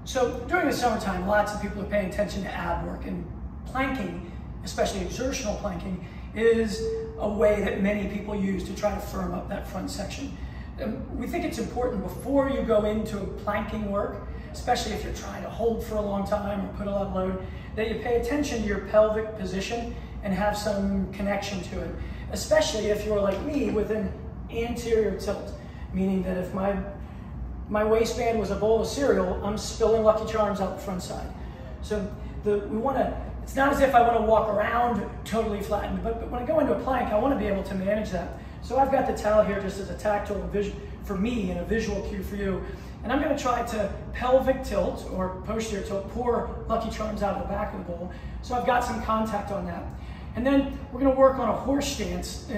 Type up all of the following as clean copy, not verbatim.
So during the summertime, lots of people are paying attention to ab work, and planking, especially exertional planking, is a way that many people use to try to firm up that front section. We think it's important before you go into planking work, especially if you're trying to hold for a long time or put a lot of load, that you pay attention to your pelvic position and have some connection to it, especially if you're like me with an anterior tilt, meaning that if my waistband was a bowl of cereal, I'm spilling Lucky Charms out the front side. So it's not as if I want to walk around totally flattened, but when I go into a plank, I want to be able to manage that. So I've got the towel here just as a tactile vision for me and a visual cue for you. And I'm going to try to pelvic tilt or posterior tilt, pour Lucky Charms out of the back of the bowl. So I've got some contact on that. And then we're going to work on a horse stance.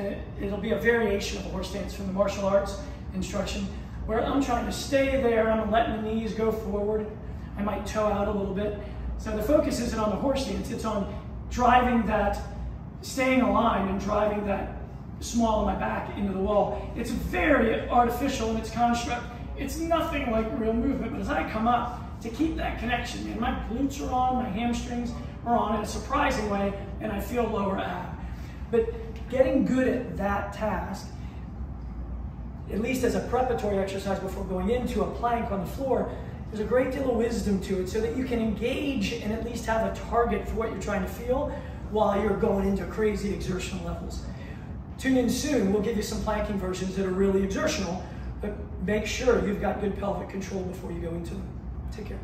It'll be a variation of a horse stance from the martial arts instruction, where I'm trying to stay there. I'm letting the knees go forward. I might toe out a little bit. So the focus isn't on the horse stance, it's on driving that, staying aligned and driving that small of my back into the wall. It's very artificial in its construct. It's nothing like real movement, but as I come up to keep that connection, man, my glutes are on, my hamstrings are on in a surprising way, and I feel lower ab. But getting good at that task, at least as a preparatory exercise before going into a plank on the floor, there's a great deal of wisdom to it so that you can engage and at least have a target for what you're trying to feel while you're going into crazy exertional levels. Tune in soon, we'll give you some planking versions that are really exertional, but make sure you've got good pelvic control before you go into them. Take care.